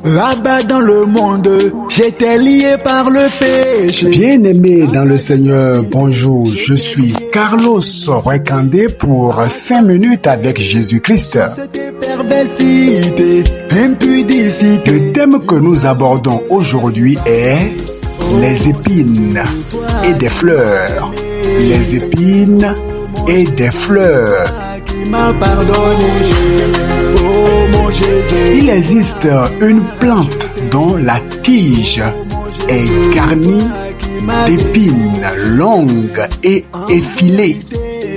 Là-bas dans le monde, j'étais lié par le péché. Bien-aimé dans le Seigneur, bonjour, je suis Carlos Recandé pour 5 minutes avec Jésus-Christ. Perversité, impudicité. Le thème que nous abordons aujourd'hui est les épines et des fleurs. Les épines et des fleurs. Qui m'a pardonné, oh mon Jésus. Il existe une plante dont la tige est garnie d'épines longues et effilées.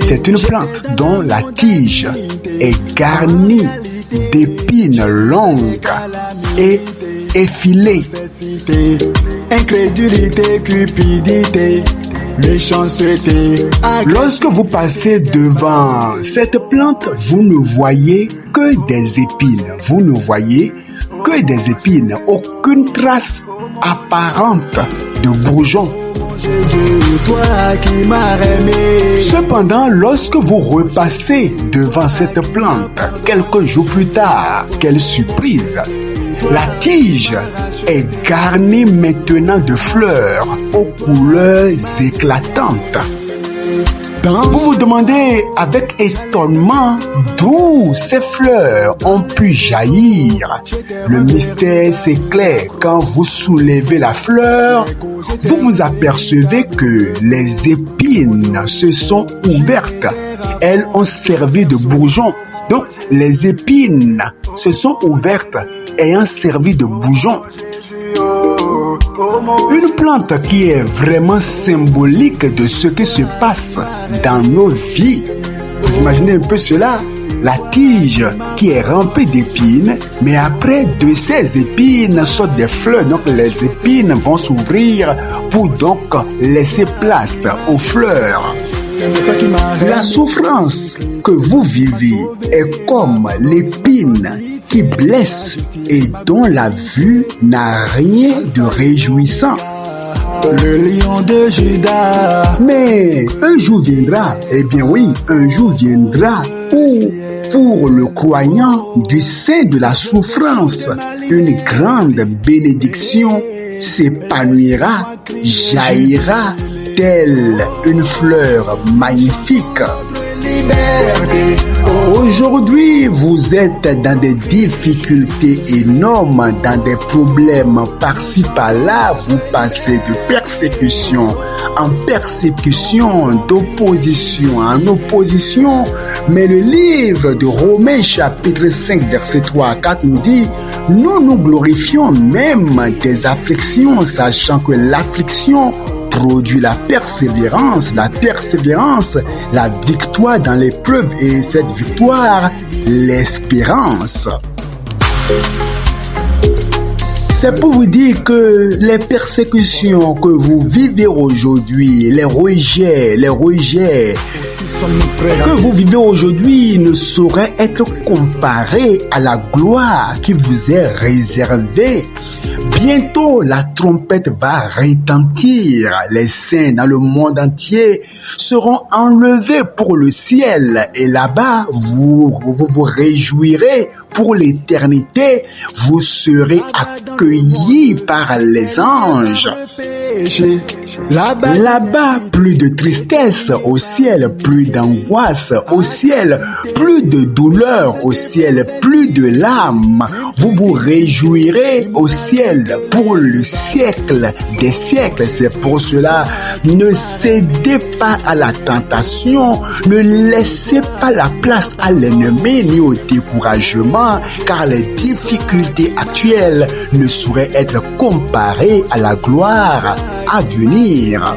C'est une plante dont la tige est garnie d'épines longues et effilées. Incrédulité, cupidité, méchanceté. Lorsque vous passez devant cette plante, vous ne voyez que des épines. Vous ne voyez que des épines, aucune trace apparente de bourgeons. Jésus, toi qui m'as aimé. Cependant, lorsque vous repassez devant cette plante, quelques jours plus tard, quelle surprise! La tige est garnie maintenant de fleurs aux couleurs éclatantes. Vous vous demandez avec étonnement d'où ces fleurs ont pu jaillir. Le mystère s'éclaire quand vous soulevez la fleur. Vous vous apercevez que les épines se sont ouvertes. Elles ont servi de bourgeons. Donc, les épines se sont ouvertes ayant servi de bourgeons. Une plante qui est vraiment symbolique de ce qui se passe dans nos vies. Vous imaginez un peu cela? La tige qui est remplie d'épines, mais après de ces épines sortent des fleurs. Donc les épines vont s'ouvrir pour donc laisser place aux fleurs. La souffrance que vous vivez est comme l'épine qui blesse et dont la vue n'a rien de réjouissant. Le lion de Juda. Mais un jour viendra, eh bien oui, un jour viendra où, pour le croyant du sein de la souffrance, une grande bénédiction s'épanouira, jaillira telle une fleur magnifique. Aujourd'hui, vous êtes dans des difficultés énormes, dans des problèmes par-ci par-là. Vous passez de persécution en persécution, d'opposition en opposition. Mais le livre de Romains chapitre 5 verset 3 à 4 nous dit: nous nous glorifions même des afflictions, sachant que l'affliction produit la persévérance, la victoire dans l'épreuve, et cette victoire, l'espérance. C'est pour vous dire que les persécutions que vous vivez aujourd'hui, les rejets que vous vivez aujourd'hui ne sauraient être comparés à la gloire qui vous est réservée. Bientôt, la trompette va retentir. Les saints dans le monde entier seront enlevés pour le ciel. Et là-bas, vous vous réjouirez pour l'éternité. Vous serez accueillis par les anges. Là-bas, plus de tristesse au ciel, plus d'angoisse au ciel, plus de douleur au ciel, plus de larmes. Vous vous réjouirez au ciel pour le siècle des siècles. C'est pour cela, ne cédez pas à la tentation, ne laissez pas la place à l'ennemi ni au découragement, car les difficultés actuelles ne sauraient être comparées à la gloire à venir.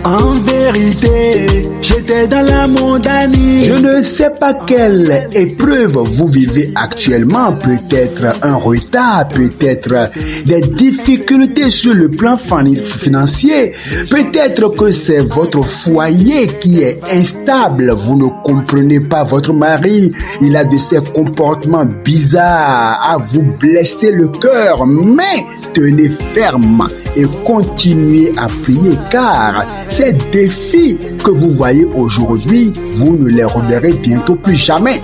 En vérité, j'étais dans la montagne. Je ne sais pas quelle épreuve vous vivez actuellement, peut-être un retard, peut-être des difficultés sur le plan financier, peut-être que c'est votre foyer qui est instable, vous ne comprenez pas votre mari, il a de ces comportements bizarres à vous blesser le cœur, mais tenez ferme et continuez à prier, car ces défis que vous voyez aujourd'hui, vous ne les reverrez bientôt plus jamais.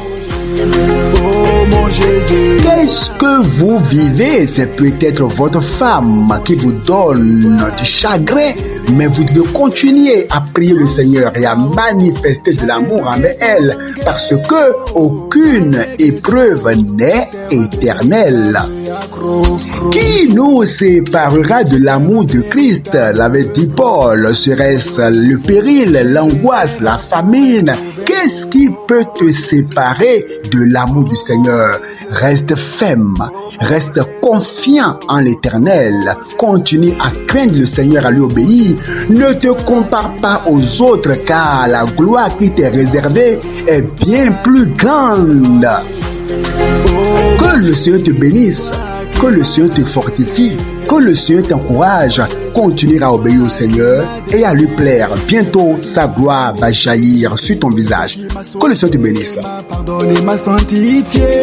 Oh mon Jésus. Quels ce que vous vivez, c'est peut-être votre femme qui vous donne du chagrin, mais vous devez continuer à prier le Seigneur et à manifester de l'amour envers elle, parce que aucune épreuve n'est éternelle. Qui nous séparera de l'amour de Christ, l'avait dit Paul? Serait-ce le péril, l'angoisse, la famine? Qu'est-ce qui peut te séparer de l'amour du Seigneur? Reste ferme, reste confiant en l'Éternel, continue à craindre le Seigneur, à lui obéir. Ne te compare pas aux autres, car la gloire qui t'est réservée est bien plus grande. Que le Seigneur te bénisse, que le Seigneur te fortifie, que le Seigneur t'encourage. Continue à obéir au Seigneur et à lui plaire. Bientôt, sa gloire va jaillir sur ton visage. Que le Seigneur te bénisse. Pardonnez ma sanctifié.